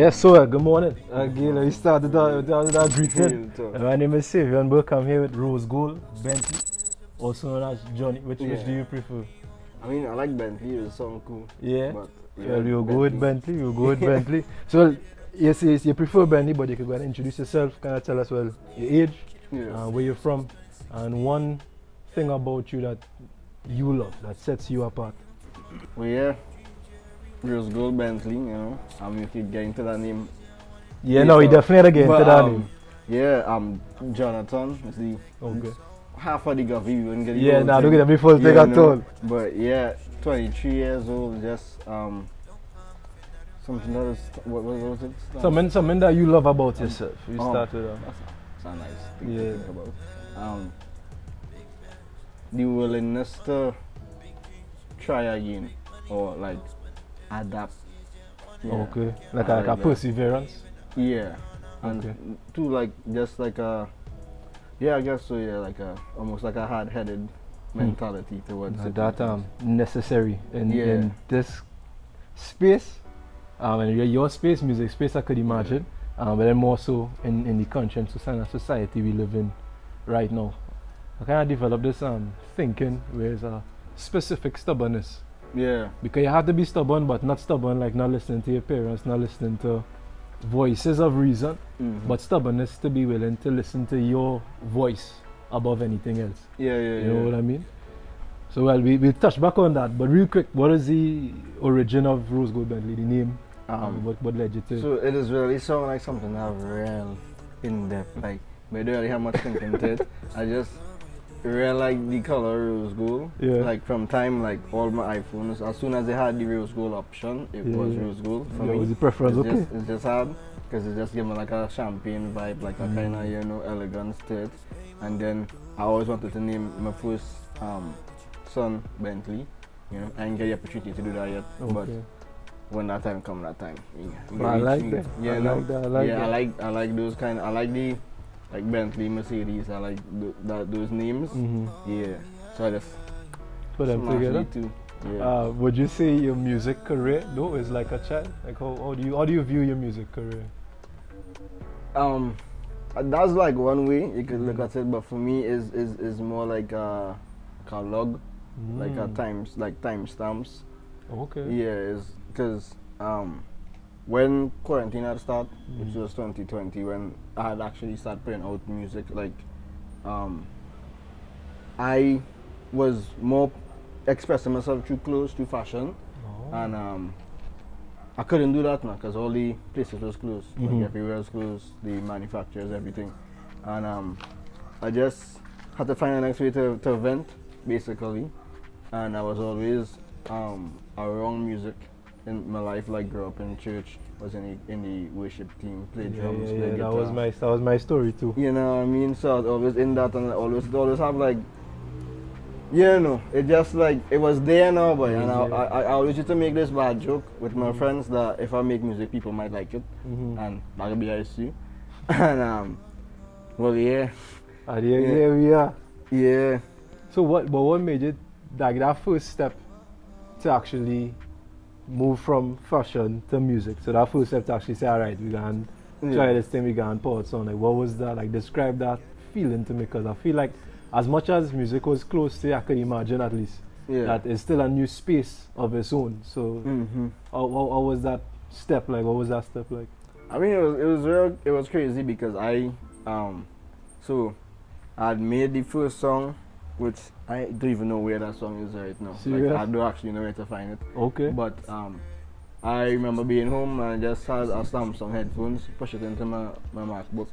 Yes, sir. Good morning. Again, we started that greeting. My name is Savion Burke. I'm here with RoseGoldBentley, also known as Johnny. Which do you prefer? I mean, I like Bentley. It's so cool. Yeah. But Well, you'll go with Bentley. You'll go with Bentley. So, yes, you prefer Bentley, but you can go and introduce yourself. Can I tell us, well, your age, where you're from, and one thing about you that you love, that sets you apart? Well, yeah. RoseGoldBentley, you know. You could get into that name. Yeah, no, we definitely had to get into that name. Yeah, Jonathan. Is the half of the guy we wouldn't get. Yeah, now look at me full thing at all. But yeah, 23 years old, just something that is what was it? Something that you love about yourself. You start with that's a nice thing to think about. The willingness to try again or like adapt. Yeah. Okay, like a perseverance. Yeah, and to like just like a I guess so. Yeah, like almost like a hard-headed mentality towards it. That necessary in this space, and your space, music space, I could imagine, but then more so in the country and society we live in right now. I kind of developed this thinking where there's a specific stubbornness. Yeah. Because you have to be stubborn, but not stubborn like not listening to your parents, not listening to voices of reason, but stubbornness to be willing to listen to your voice above anything else. Yeah. You know what I mean? So well, we'll touch back on that, but real quick, what is the origin of RoseGoldBentley, the name? What led you to? So it is really sound like something I've real in depth, like we don't really have much thinking to it. I just really like the color rose gold. Yeah. Like from time, like all my iPhones, as soon as they had the rose gold option, it was rose gold for me. Was the preference It's just hard because it just gave me like a champagne vibe, like a kind of elegance to it. And then I always wanted to name my first son Bentley. You know, I didn't get the opportunity to do that yet, but when that time come, that time. I like that. Yeah, I like that. I like those kind. I like the like Bentley, Mercedes. I like those names. Yeah, so I just put them together. Too. Yeah. Would you say your music career though is like a child? Like how do you view your music career? That's like one way you could look at it, but for me is more like a log, like a timestamps. Okay. Yeah, is because when quarantine had started, which was 2020, when I had actually started putting out music, like I was more expressing myself through clothes, through fashion, and I couldn't do that now because all the places was closed, like everywhere was closed, the manufacturers, everything, and I just had to find a next way to vent, basically, and I was always around music in my life. Like grew up in church, was in the worship team, played drums, played guitar. That was my story too. You know what I mean? So I was always in that, and I always have like, it just like it was there now, boy. And I always used to make this bad joke with my friends that if I make music, people might like it, and that'll be nice too. And well, yeah. Here we are. Yeah. So what made you like that first step to actually move from fashion to music? So that first step to actually say, all right, we can try this thing, we can pour it on. Like, what was that? Like, describe that feeling to me, because I feel like as much as music was close to, I could imagine at least that it's still a new space of its own. So how was that step like? What was that step like? I mean, it was crazy because I had made the first song, which I don't even know where that song is right now. Like, I don't actually know where to find it. Okay. But I remember being home and I just had a Samsung headphones, push it into my MacBook,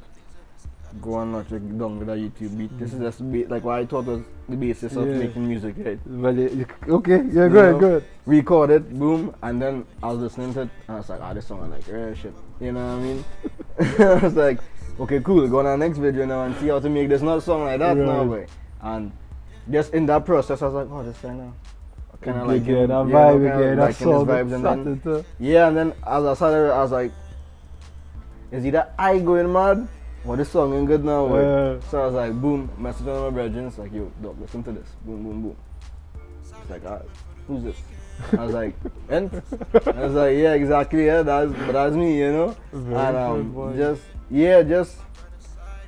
go on and check down with a YouTube beat. This is just like what I thought was the basis of making music, right? Well, good. Record it, boom, and then I was listening to it and I was like, this song I like, real shit. You know what I mean? I was like, okay, cool, go on to the next video now and see how to make this not song like that now, boy. And just in that process, I was like, this kind of like that vibe, that song. And then as I started, I was like, is either I going mad or this song ain't good now? So I was like, boom, message on my brethren, it's like, yo, dog, listen to this, boom, boom, boom. It's like, alright. who's this? I was like, Ent? I was like, yeah, exactly, yeah, that's me, you know? Very And good boy. just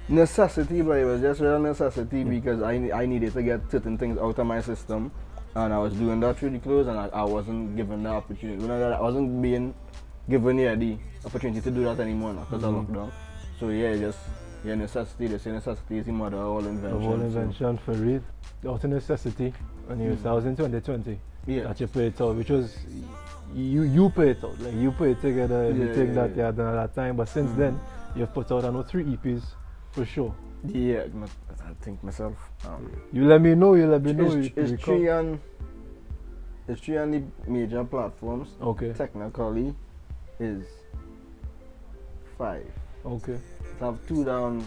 necessity, but it was just real necessity because I needed to get certain things out of my system. And I was doing that through the clothes, and I wasn't given the opportunity. I wasn't being given the opportunity to do that anymore because of lockdown. So yeah, necessity. They say necessity is the mother of all invention. Of all invention for real. Out of necessity, and that was in 2020 that you put it out, which was you put it out, like you put it together, everything that you had done at that time. But since then, you've put out 3 EPs for sure. Yeah, I think myself. You let me know. It's 3 on the major platforms. Okay. Technically, is 5. Okay. I have 2 down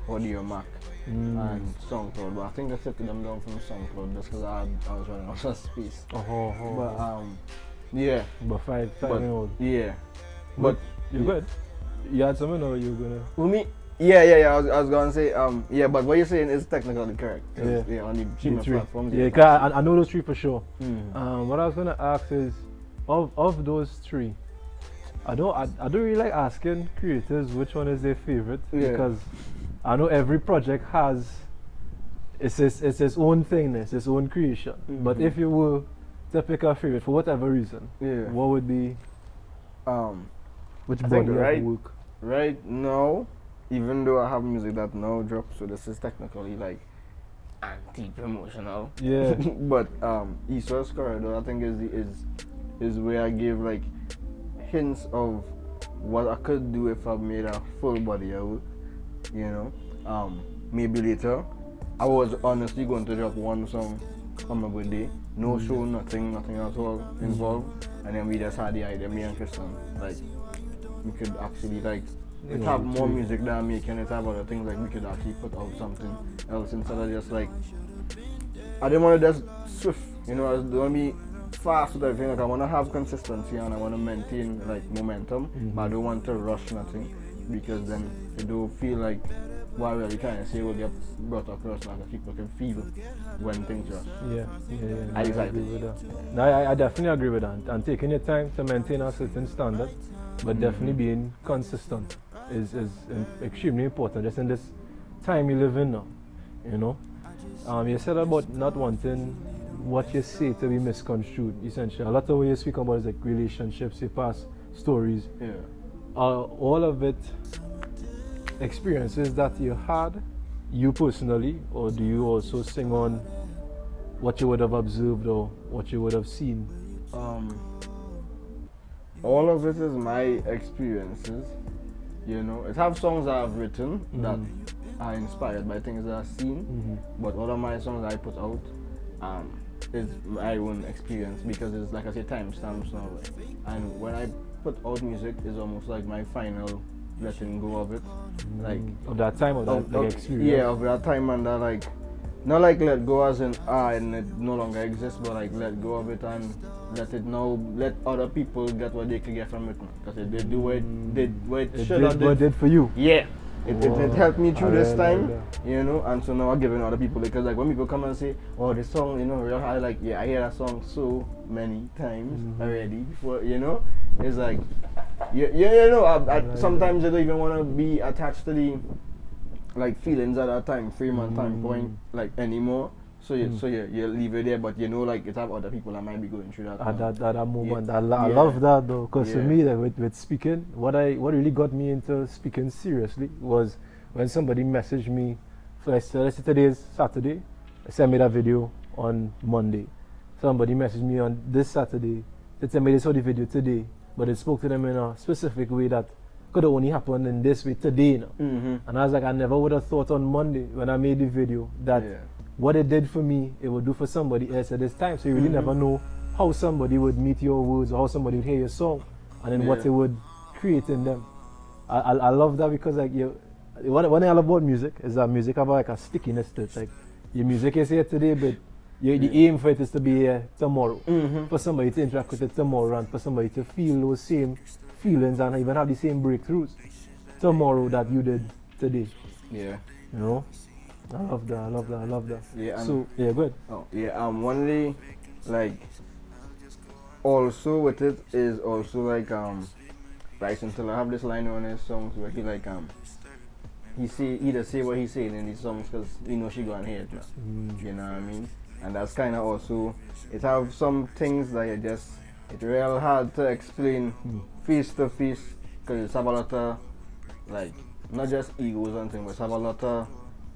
Audio Mac and SoundCloud, but I think I took them down from SoundCloud just because I was running out of space. But yeah. But 5 in all. Yeah. But you good? You had something, or you gonna? With me? Yeah. I was gonna say yeah, but what you're saying is technically correct. Yeah, on the 3 platforms. Yeah, cause I know those 3 for sure. What I was gonna ask is, of those 3, I don't really like asking creators which one is their favorite because I know every project has it's its own thing, it's its own creation. But if you were to pick a favorite for whatever reason, what would be which body of work? Right now, even though I have music that now drops, so this is technically like anti-promotional. Yeah. But East West Corridor I think is where I give like hints of what I could do if I made a full body of work, you know. Maybe later. I was honestly going to drop 1 song on my birthday. No show, nothing at all involved. And then we just had the idea, me and Christian, like we could actually like have more music that I'm making, it have other things like we could actually put out something else instead of just like I didn't want to just swift, you know, I don't want to be fast with everything. Like I want to have consistency and I want to maintain like momentum, but I don't want to rush nothing because then it don't feel like what we're really trying to say will get brought across like people can feel when things rush. Yeah. I agree with that. No, I definitely agree with that. And taking your time to maintain a certain standard, but definitely being consistent is extremely important just in this time you live in now, you know. You said about not wanting what you say to be misconstrued, essentially. A lot of what you speak about is like relationships, your past stories. Yeah. All of it experiences that you had, you personally, or do you also sing on what you would have observed or what you would have seen? All of it is my experiences, you know. It have songs that I've written that are inspired by things that I've seen, but all of my songs I put out is my own experience because it's like I say timestamps now. And when I put out music, it's almost like my final letting go of it, like of that time or that experience. Yeah, of that time and that like not like let go as in and it no longer exists, but like let go of it and let other people get what they could get from it, because it did do what it should have what it did for you. Yeah. It helped me through this time, you know, and so now I'm giving other people, because like when people come and say, oh, this song, you know, real high, like, yeah, I hear that song so many times already before, you know, it's like, you know, I sometimes I don't even want to be attached to the, like, feelings at that time frame and time point, like, anymore. So you leave it there, but you know, like, it have other people that might be going through that. At that moment, I love that though, because for me, like, with speaking, what really got me into speaking seriously was when somebody messaged me. So let's say today is Saturday, they sent me that video on Monday. Somebody messaged me on this Saturday, they tell me they saw the video today, but it spoke to them in a specific way that could have only happened in this way today, you know? And I was like, I never would have thought on Monday when I made the video that what it did for me, it would do for somebody else at this time. So you really never know how somebody would meet your words or how somebody would hear your song and then what it would create in them. I love that, because like one thing I love about music is that music have like a stickiness to it. Like your music is here today, but the aim for it is to be here tomorrow. For somebody to interact with it tomorrow and for somebody to feel those same feelings and even have the same breakthroughs tomorrow that you did today. Yeah. You know? I love that. Yeah. So, yeah, good. Oh, yeah. One day, like, also with it is also like Bryson Tiller have this line on his songs where he like he just say what he's saying in these songs because he know she gonna hear it now. You know what I mean? And that's kind of also it have some things that it's real hard to explain face to face because it's have a lot of like not just egos and things, but it's have a lot of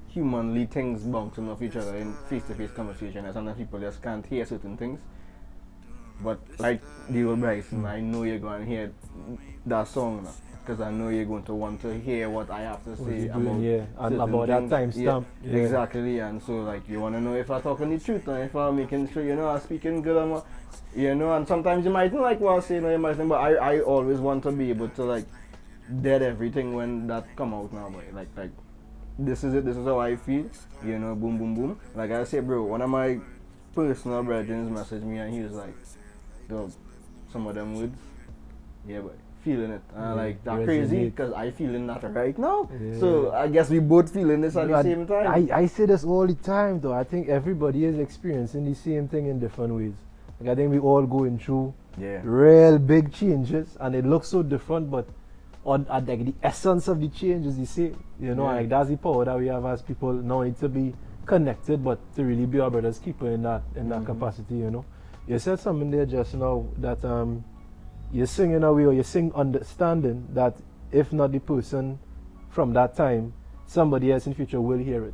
humanly things bouncing off each other in face to face conversation. And sometimes people just can't hear certain things. But like the old Bryson, I know you're going to hear that song now. Because I know you're going to want to hear what I have to say about that timestamp. Yeah, exactly. And so like you want to know if I'm talking the truth and if I'm making sure I'm speaking good. And sometimes you might not like what I'm saying or you might think, but I always want to be able to like dead everything when that come out now. Boy. Like this is it. This is how I feel. Boom, boom, boom. Like I say, bro, one of my personal brethren messaged me and he was like, dog, some of them words, yeah, but feeling it. Like that crazy because I feeling that right now. Yeah. So I guess we both feeling this at the same time. I say this all the time though. I think everybody is experiencing the same thing in different ways. Like I think we all going through real big changes and it looks so different, but like the essence of the change is the same. Like that's the power that we have as people. Not need to be connected, but to really be our brother's keeper in that capacity. You said something there just now that you sing in a way or you sing understanding that if not the person from that time, somebody else in future will hear it.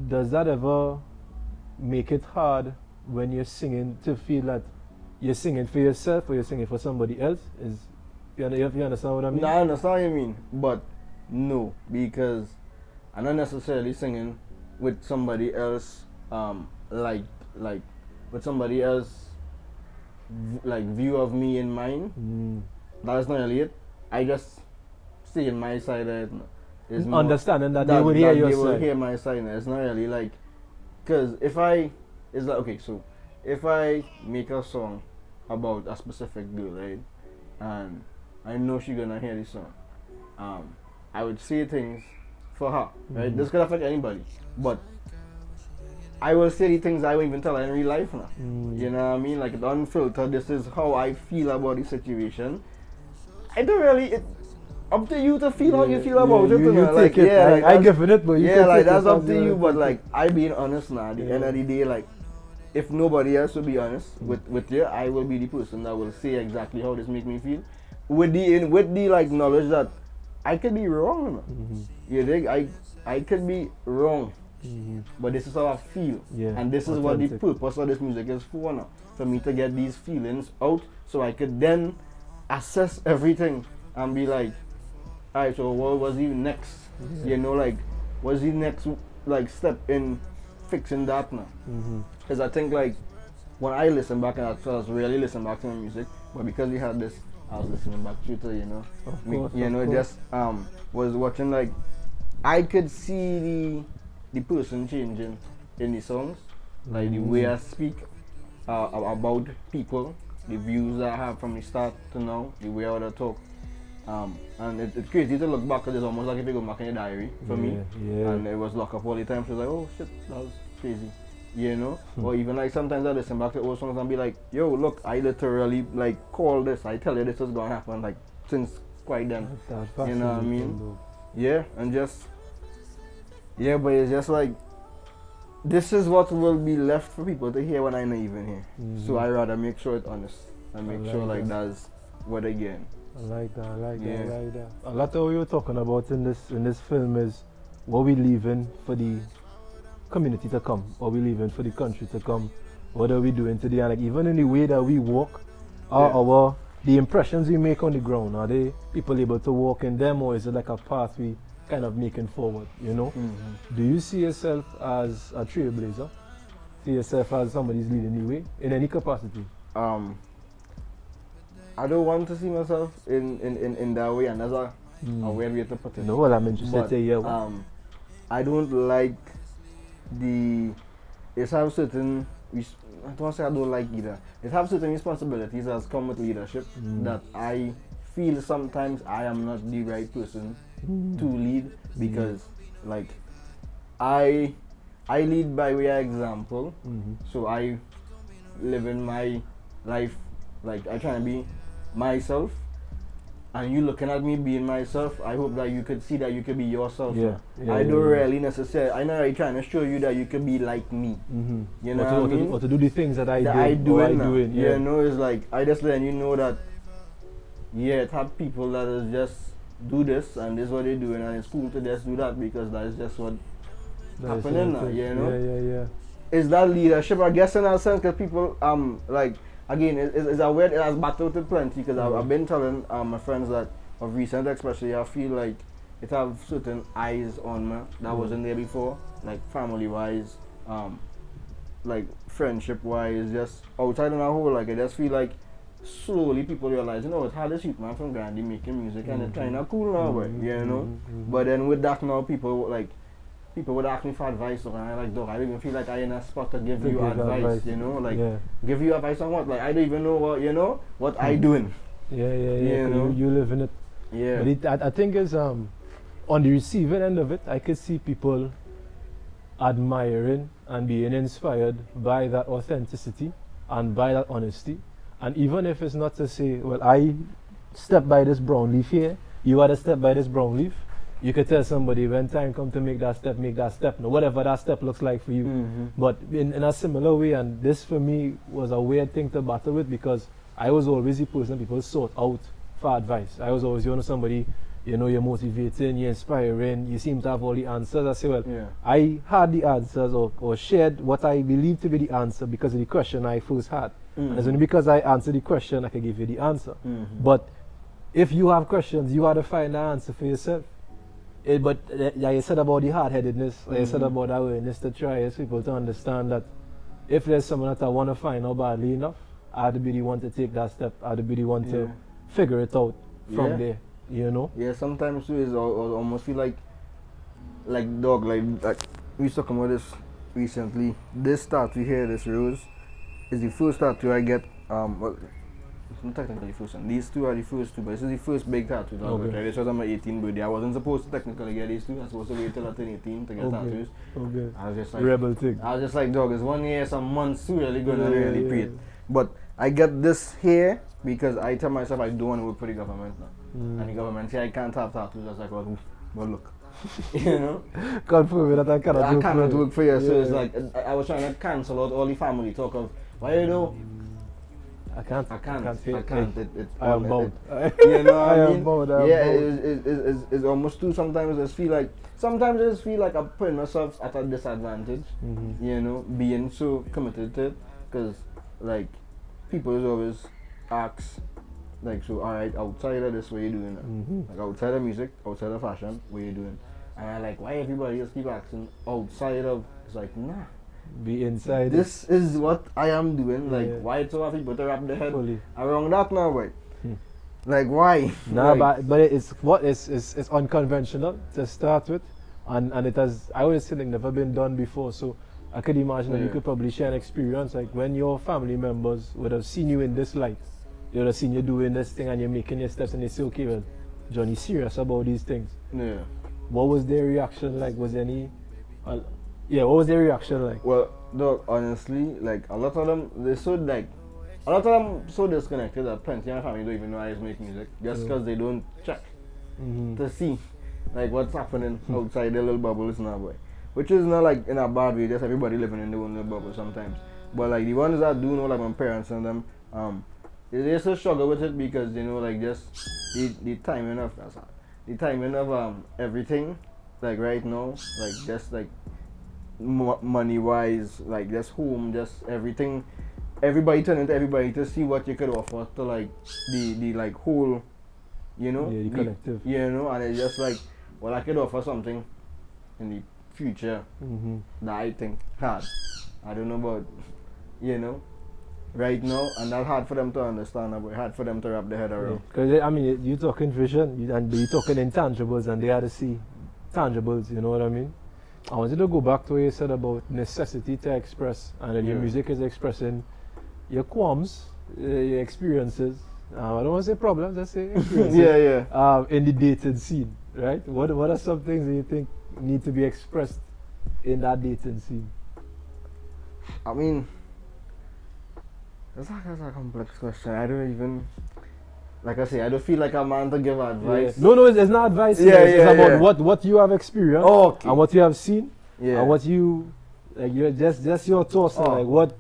Does that ever make it hard when you're singing to feel that you're singing for yourself or you're singing for somebody else? You understand what I mean? No, I understand what you mean, but no, because I'm not necessarily singing with somebody else, like with somebody else, like view of me in mind. That's not really it. I just stay in my side. Understanding that they will hear your side. They will hear my side. It's not really like, cause it's like okay, so if I make a song about a specific girl, right, and I know she's gonna hear this song, I would say things for her, right? This could affect anybody, but I will say the things I won't even tell her in real life now. You know what I mean? Like unfiltered, this is how I feel about the situation. I don't really, it's up to you to feel how you feel about it. You take it. I give it, but you take it. That's up to you, but like, I being honest now, at the end of the day, like, if nobody else will be honest with you, I will be the person that will say exactly how this make me feel. With the like knowledge that I could be wrong. You dig? I could be wrong. But this is how I feel, and this is what the purpose of this music is for now, for me to get these feelings out so I could then assess everything and be like, alright, so what was the next, like what's the next like step in fixing that now? Because I think like when I listen back, and I was really listening back to my music, but because we had this, I was listening back to it, just was watching, like I could see the person changing in the songs, like the way I speak about people, the views I have from the start to now, the way I would talk. And it's crazy to look back, because it's almost like if you go back in your diary for me. And it was locked up all the time, so it's like, oh shit, that was crazy. Or even like sometimes I listen back to old songs and be like, yo, look, I literally like call this, I tell you this was gonna happen like since quite then. You know what I mean? Yeah, and just but it's just like, this is what will be left for people to hear when I'm not even here. So I rather make sure it's honest and make sure like that's what they get. I like that. A lot of what you're talking about in this film is what we leaving for the community to come, what we leaving for the country to come, what are we doing today, and like even in the way that we walk, the impressions we make on the ground, are they people able to walk in them, or is it like a path we kind of making forward, Do you see yourself as a trailblazer? See yourself as somebody who's leading the way in any capacity? I don't want to see myself in that way, and that's a weird way to put it. No, what I'm interested to hear. I don't like it's have certain, I don't want to say I don't like either. It have certain responsibilities that come with leadership that I feel sometimes I am not the right person to lead, because like I lead by way of example. So I live in my life Like I trying to be myself, and you looking at me being myself. I hope that you could see that you could be yourself. Yeah, yeah, I yeah, don't yeah. really necessarily. I know I'm trying to show you that you could be like me. Mm-hmm. You know what I mean? Or to do the things that I That do. I doing now. Doing, Yeah, no, it's like I just letting you know that. Yeah, it have people that is just do this and this is what they're doing, and it's cool to just do that because that is just what That's happening what now. it is. You know? Yeah. Is that leadership? I guess in that sense, because people like again, it's a weird. It has battled with plenty because I've been telling my friends that of recent, especially, I feel like it have certain eyes on me that wasn't there before, like family wise, like friendship wise, just outside on a whole. Like I just feel like slowly people realize, you know, it's hard to shoot man from Grande making music and it's kind of cool now, but you know. But then with that now, people would ask me for advice, and I like, dog, I don't even feel like I in a spot to give you advice, you know, like give you advice on what, like I don't even know what, you know, what I doing. Yeah. You know? You live in it. Yeah. But I think it's on the receiving end of it, I could see people admiring and being inspired by that authenticity and by that honesty. And even if it's not to say, well, I step by this brown leaf here, you had to step by this brown leaf. You could tell somebody when time comes to make that step, no, whatever that step looks like for you. But in a similar way, and this for me was a weird thing to battle with because I was always the person people sought out for advice. I was always, somebody, you're motivating, you're inspiring, you seem to have all the answers. I say, well, I had the answers or shared what I believe to be the answer because of the question I first had. And it's only because I answered the question I can give you the answer. But if you have questions, you have to find the answer for yourself. But like you said about the hard-headedness, like you said about that willingness to try, is people to understand that if there's someone that I want to find out badly enough, I have to be the one to take that step. I have to be the one to figure it out from there, Yeah, sometimes too is almost feel like dog, like we was talking about this recently. This tattoo here, this rose, is the first tattoo I get. Well, it's not technically the first one. These two are the first two, but this is the first big tattoo. Right? This was on my 18th birthday. I wasn't supposed to technically get these two. I was supposed to wait till I turned 18 to get tattoos. I was just like rebel thing. I was just like, dog, it's 1 year, some months too really good and really great. But I get this here because I tell myself I don't want to work for the government now. And the government say I can't have tattoos. I was like, well look. You know? Confirm that I cannot work for you. So it's like I was trying to cancel out all the family talk of why you know. I can't. I am bound. You know what I mean? Am bound. It's almost too. Sometimes I just feel like I'm putting myself at a disadvantage. You know, being so committed to it, because like people always ask, like, so alright, outside of this, what you doing? Like outside of music, outside of fashion, what you doing? And I like, why everybody just keep asking outside of? It's like, nah. Be inside. This is what I am doing. Like, why so have people to wrap their head around that now, boy? Like, why? Nah, but it's unconventional to start with, and it has, I always say, like, never been done before. So I could imagine that you could probably share an experience like when your family members would have seen you in this light, they would have seen you doing this thing and you're making your steps, and they say, okay, well, Johnny's serious about these things. Yeah. What was their reaction like? Was any? What was their reaction like? Well, dog, honestly, like a lot of them, a lot of them so disconnected that plenty of my family don't even know I make music just because they don't check to see like what's happening outside their little bubbles now, boy. Which is not like in a bad way, just everybody living in their own little bubble sometimes. But like the ones that do know, like my parents and them, they still struggle with it because like just the timing of everything, like right now, like just like money wise, like just home, just everything, everybody turning to everybody to see what you could offer to like the like whole, the collective, and it's just like, well, I could offer something in the future that I think hard. I don't know about, right now, and that's hard for them to understand, but hard for them to wrap their head around. Because I mean, you're talking vision, and you're talking intangibles, and they had to see tangibles. You know what I mean? I wanted to go back to what you said about necessity to express, and then your music is expressing your qualms, your experiences. I don't want to say problems, I say experiences. In the dating scene, right? What are some things that you think need to be expressed in that dating scene? I mean, That's a complex question. I don't even, like I say, I don't feel like I'm man to give advice. Yeah. No, it's not advice. Yeah, it's yeah, about what you have experienced and what you have seen and what you like. You just your thoughts on like what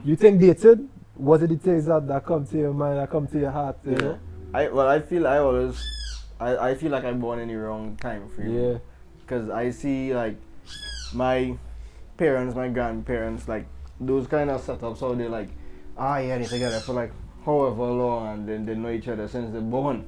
you think dated. What are the things that come to your mind, that come to your heart? You know? I feel like I'm born in the wrong time frame. Yeah. Because I see like my parents, my grandparents, like those kind of setups, how they like, they're together for like however long, and then they know each other since they're born.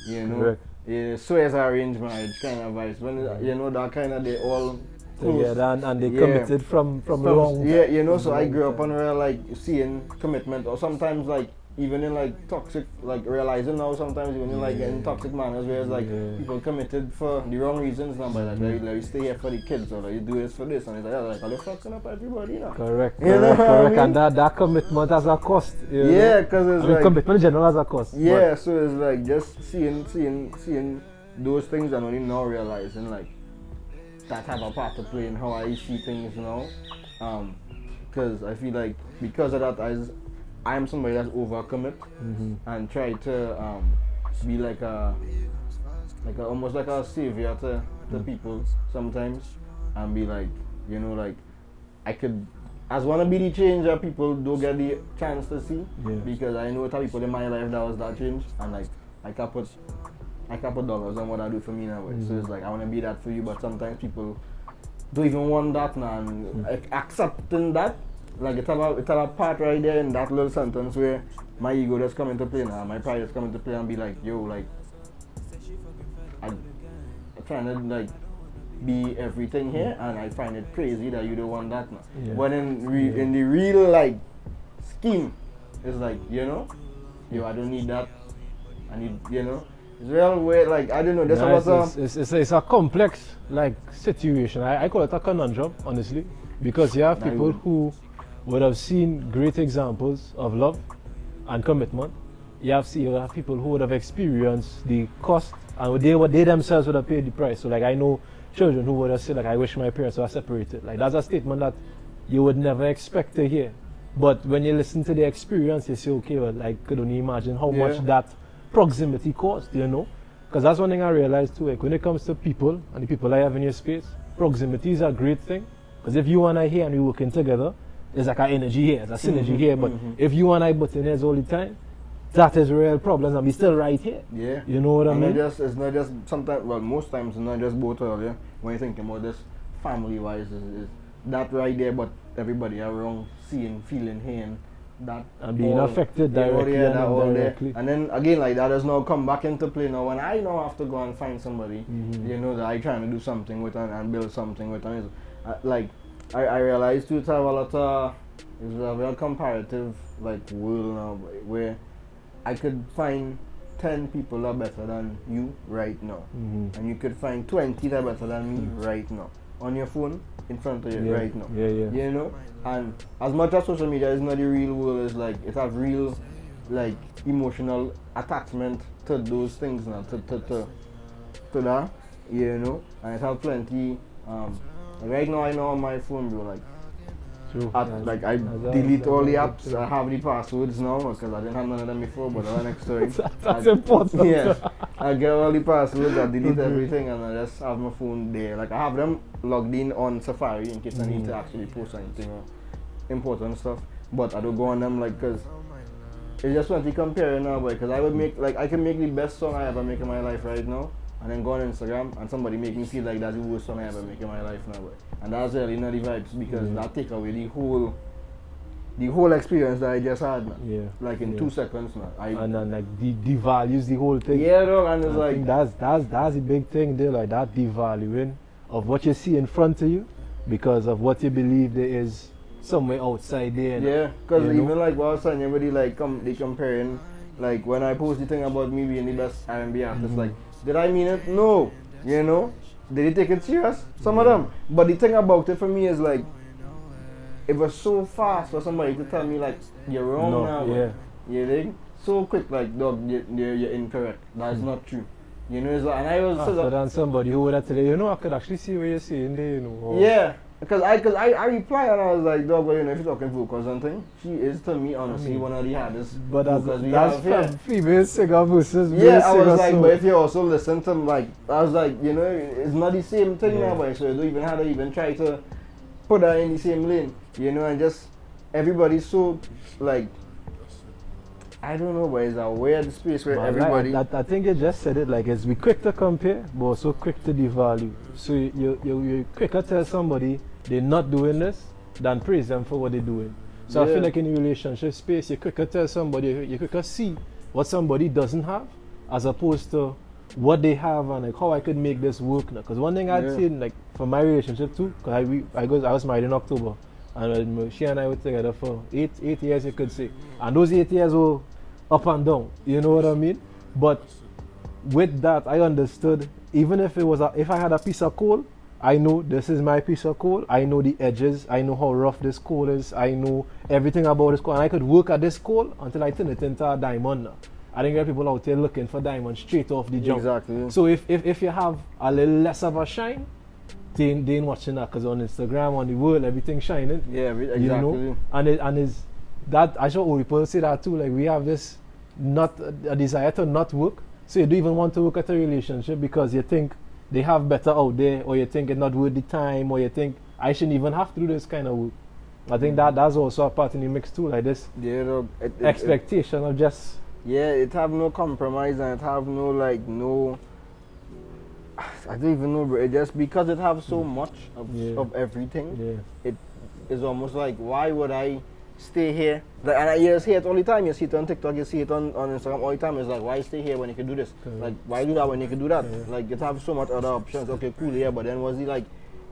You know, Correct. Yeah, so as arranged marriage kind of vibes. When you know that kind of, they all close. Yeah, and they committed from long. Yeah, you know. So I grew up on real like seeing commitment, or sometimes like even in like toxic, like realizing now sometimes even in like in toxic manners where it's like people committed for the wrong reasons now, but like you stay here for the kids, or like you do this for this, and it's like are they fucking up everybody, you know? Correct. You know what I mean? And that commitment has a cost. Yeah, because it's like commitment in general has a cost. Yeah, so it's like just seeing those things and only now realizing like that have a part to play in how I see things now. Because I feel like because of that, I am somebody that's overcommit and try to be like a almost like a savior to people sometimes, and be like, you know, like I could as wanna be the change that people don't get the chance to see, because I know that people in my life that was that change, and like I can put dollars on what I do for me now. So it's like I wanna be that for you, but sometimes people don't even want that now, and accepting that. Like it's a part right there in that little sentence where my ego just come into play now, my pride just come into play and be like, yo, like I'm trying to like be everything here, and I find it crazy that you don't want that now. Yeah. But in the real like scheme, it's like, you know, yo, I don't need that. I need, you know, it's real weird. Like I don't know. It's a complex like situation. I call it a conundrum, honestly, because you have people who would have seen great examples of love and commitment. You have people who would have experienced the cost, and they themselves would have paid the price. So like I know children who would have said like, I wish my parents were separated. Like that's a statement that you would never expect to hear. But when you listen to the experience, you say, okay, well, like could only imagine how much that proximity cost, you know? Because that's one thing I realized too. Like when it comes to people and the people I have in your space, proximity is a great thing. Because if you and I here and we're working together, there's like an energy here, there's a synergy here. But if you and I butt in heads all the time, that is a real problem, and we still right here. Yeah. You know what I mean? It's not just sometimes, well, most times it's not just both of you. When you're thinking about this family-wise, is that right there, but everybody around seeing, feeling, hearing that. And being affected directly and indirectly. And then again, like that does now come back into play now when I now have to go and find somebody, you know, that I trying to do something with and build something with. And like, I realized too, it's a lot of, it's a real comparative like world now where I could find 10 people that are better than you right now, and you could find 20 that are better than me right now on your phone in front of you right now. You know, and as much as social media is not the real world, it's like it has real like emotional attachment to those things now, to that, you know, and it has plenty. Right now I know on my phone, bro, like I delete all the apps. I have the passwords now because I didn't have none of them before, but that's next story. That's important. Yeah, I get all the passwords, I delete everything, and I just have my phone there. Like I have them logged in on Safari in case I need to actually post anything or important stuff, but I don't go on them like because it's just when you compare now, boy. Because I would make like I can make the best song I ever make in my life right now, and then go on Instagram and somebody make me feel like that's the worst song I ever make in my life now, boy. And that's really not the vibes, because that take away the whole experience that I just had, man. Yeah. Like in 2 seconds, man. And then like devalues the whole thing. Yeah, dog, and it's I like think that's the big thing there, like that devaluing of what you see in front of you because of what you believe there is somewhere outside there. Yeah, because even like what I was saying, everybody like they comparing, like when I post the thing about me being the best R&B artist, like did I mean it? No, you know. Did they take it serious? Some of them. But the thing about it for me is like, it was so fast for somebody to tell me like, you're wrong now. Yeah. You think? So quick, like, dog, you're incorrect. That's not true. You know, it's like, and I was faster than somebody who would have told you, you know, I could actually see what you're saying there, you know. Yeah. Because I reply and I was like, dog, well, you know, if you're talking vocals and thing, she is to me honestly one of the hardest vocals we have here. That's female singer versus male Yeah, I singer. was like, so but if you also listen to like, I was like, you know, it's not the same thing now, boy. So you don't even have to even try to put her in the same lane, you know, and just everybody's so like, I don't know, but it's a weird space where everybody. I think you just said it like it's we quick to compare, but also quick to devalue. So you quicker tell somebody they're not doing this than praise them for what they're doing. So I feel like in a relationship space, you quicker tell somebody, you quicker see what somebody doesn't have, as opposed to what they have and like how I could make this work now. Because one thing I'd say, like for my relationship too, because I was married in October, and she and I were together for 8 years, you could say, and those 8 years were up and down. You know what I mean? But with that, I understood. Even if if I had a piece of coal, I know this is my piece of coal. I know the edges. I know how rough this coal is. I know everything about this coal, and I could work at this coal until I turn it into a diamond. Now. I think there are people out there looking for diamonds straight off the jump. Exactly. So if you have a little less of a shine, they ain't watching that, because on Instagram, on the world, everything shining. Yeah, exactly. You know? And is that, I sure people say that too. Like we have this not a desire to not work. So you don't even want to work at a relationship because you think they have better out there, or you think it's not worth the time, or you think I shouldn't even have to do this kind of work. I think that's also a part in the mix too, like this expectation of just. Yeah, it have no compromise and it have no like no. I don't even know, bro. It just because it have so much of everything. It is almost like, why would I stay here? Like, and you see it all the time. You see it on TikTok. You see it on Instagram all the time. It's like, why stay here when you can do this? Like, why do that when you can do that? Like, it have so much other options. Okay, cool, yeah, but then was it like?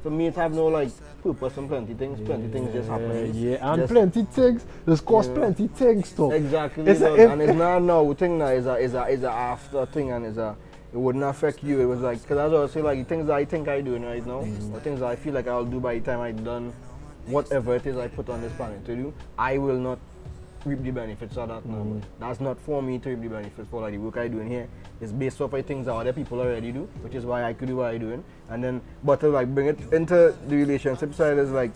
For me, it have no like purpose and plenty things. Plenty things just happen. Yeah, and plenty things. There's cost plenty things too. Exactly. And it's not no thing that is a after thing, and it wouldn't affect you. It was like, because as I was saying, like the things that I think I do right now, or things that I feel like I'll do by the time I've done whatever it is I put on this planet to do, I will not reap the benefits of that now. That's not for me to reap the benefits for like the work I do in here. It's based off of things that other people already do, which is why I could do what I'm doing. And then, but to like bring it into the relationship side is like,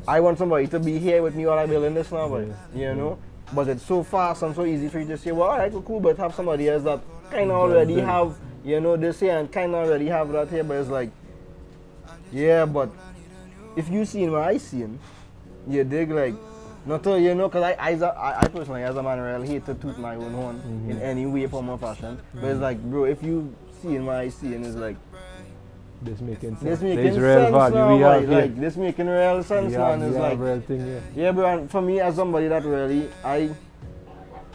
I want somebody to be here with me while I'm building this now, but you know. But it's so fast and so easy for you to say, well, alright, cool, but have somebody else that kind of already have, you know, this here and kind of already have that here. But it's like, yeah, but if you seen what I seen, you dig like. Not to, you know, because I personally, as a man, really hate to toot my own horn in any way, form, or fashion. But it's like, bro, if you see what I see, and it's like, this making sense. This making There's sense real value. now, We have, like this making real sense now, and it's like, real thing, yeah, bro. And for me, as somebody that really, I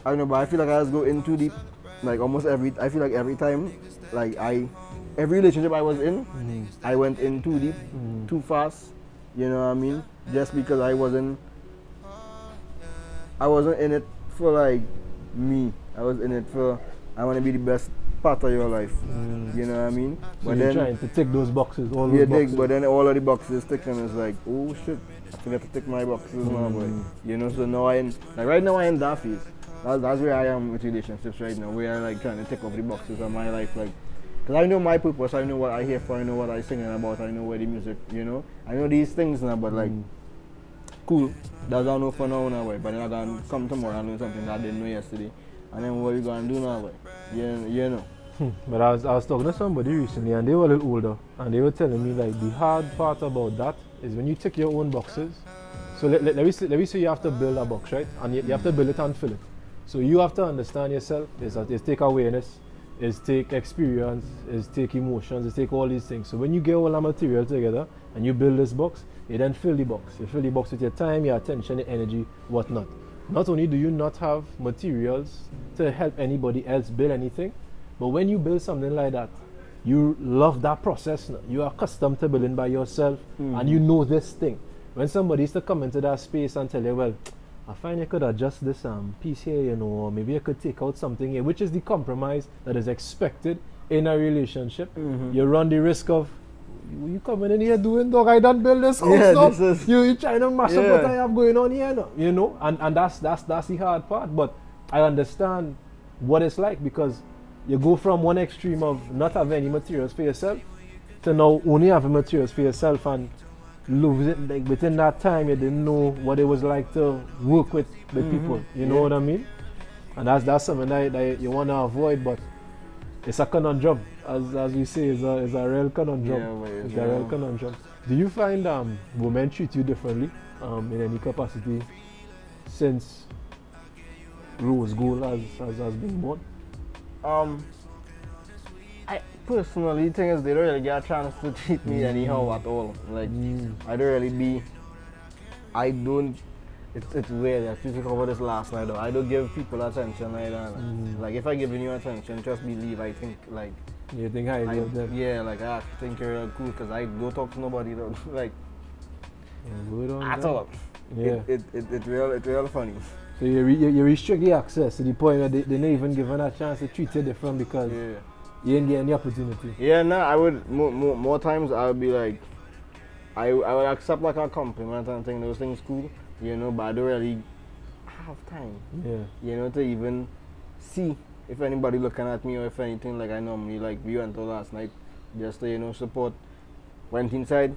don't know, but I feel like I just go in too deep. Like almost I feel like every time, like every relationship I was in, I went in too deep, too fast. You know what I mean? Just because I wasn't in it for like me. I was in it for I want to be the best part of your life. You know what I mean? So but you're then trying to tick those boxes, all those boxes. but then all of the boxes tick, and it's like, oh shit, I forgot to tick my boxes now, boy. You know, so now right now I am that phase. That's where I am with relationships right now. Where I like trying to tick off the boxes of my life, like. Because I know my purpose, I know what I here for, I know what I singing about, I know where the music, you know. I know these things now, but like, cool. That's all I know for now, boy. But then I'm going to come tomorrow and do something that I didn't know yesterday. And then what are you going to do now, boy? You know. But I was talking to somebody recently, and they were a little older, and they were telling me like the hard part about that is when you tick your own boxes. So let me say you have to build a box, right? And you have to build it and fill it. So you have to understand yourself. It's take awareness. Is take experience, is take emotions, is take all these things. So when you get all the material together and you build this box, you then fill the box. You fill the box with your time, your attention, your energy, whatnot. Not only do you not have materials to help anybody else build anything, but when you build something like that, you love that process now. You are accustomed to building by yourself and you know this thing. When somebody is to come into that space and tell you, well, I find you could adjust this piece here, you know, or maybe I could take out something here, which is the compromise that is expected in a relationship. You run the risk of, you coming in here doing, dog, I don't build this house up. You trying to mash up what I have going on here now, you know, and that's the hard part. But I understand what it's like, because you go from one extreme of not having any materials for yourself to now only having materials for yourself, and lose it. Like within that time, you didn't know what it was like to work with people. You know what I mean? And that's something that you want to avoid, but it's a conundrum, as we say, it's a real conundrum. Yeah, it's a real conundrum. Do you find women treat you differently in any capacity since Rose Gold has been born? I personally think they don't really get a chance to treat me anyhow at all. Like it's weird. I think about this last night though. I don't give people attention either. Like if I giving you attention, just believe I think like you think highly of them. Yeah, like I think you're real cool because I don't talk to nobody though. Like at all. Yeah. It's real funny. So you restrict the access to the point where they're not even given a chance to treat you different because you ain't get any opportunity. Yeah, no, I would more times I would be like I would accept like a compliment and think those things cool, you know, but I don't really have time. Yeah. You know, to even see if anybody looking at me or if anything. Like I normally like we went to last night just to, you know, support. Went inside,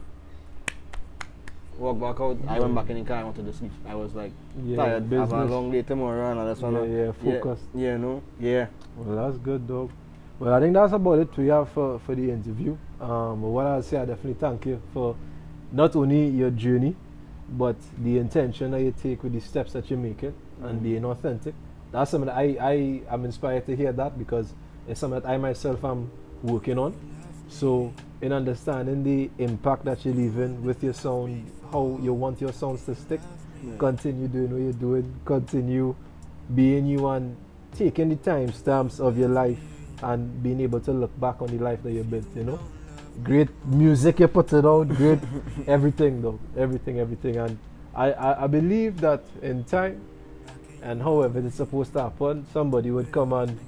walked back out. I went back in the car, I wanted to sleep. I was like tired, have a long day tomorrow and I just wanna focus. Yeah, you know. Yeah. Well, that's good, dog. Well, I think that's about it we have for the interview. But what I'll say, I definitely thank you for not only your journey, but the intention that you take with the steps that you're making and being authentic. That's something that I am inspired to hear that because it's something that I myself am working on. So in understanding the impact that you're leaving with your sound, how you want your sounds to stick, continue doing what you're doing, continue being you and taking the timestamps of your life and being able to look back on the life that you built, you know. Great music you put it out, great everything though, everything. And I believe that in time and however it's supposed to happen, somebody would come and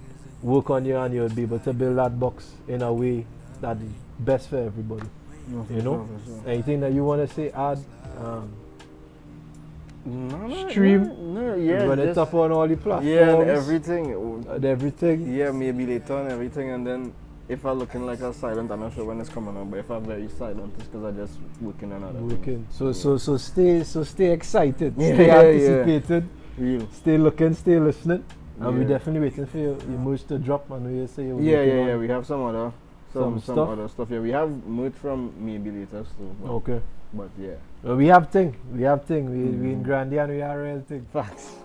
work on you and you'll be able to build that box in a way that is best for everybody. You know? Sure. Anything that you want to say, add? Stream? No, yeah. Run it up on all the platforms. Yeah, and everything. Everything? Yeah, maybe later on everything, and then if I'm looking like a silent, I'm not sure when it's coming on, but if I'm very silent, it's because I'm just working on other things. So stay excited, stay anticipated, stay looking, stay listening. And we're definitely waiting for your merch to drop and we say yeah, we have some other stuff. Other stuff. Yeah, we have merch from maybe later still. But, okay. But yeah. Well, we have thing. We in Grande and we are real thing. Facts.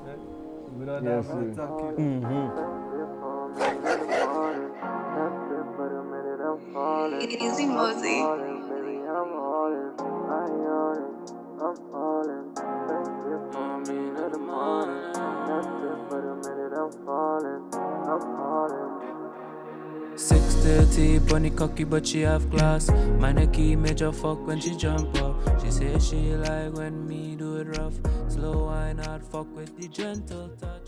We don't have to thank you. Easy Mosey. I'm falling. 6:30, bunny cocky but she have class. Minor key major fuck when she jump up. She say she like when me do it rough. Slow wine hard fuck with the gentle touch.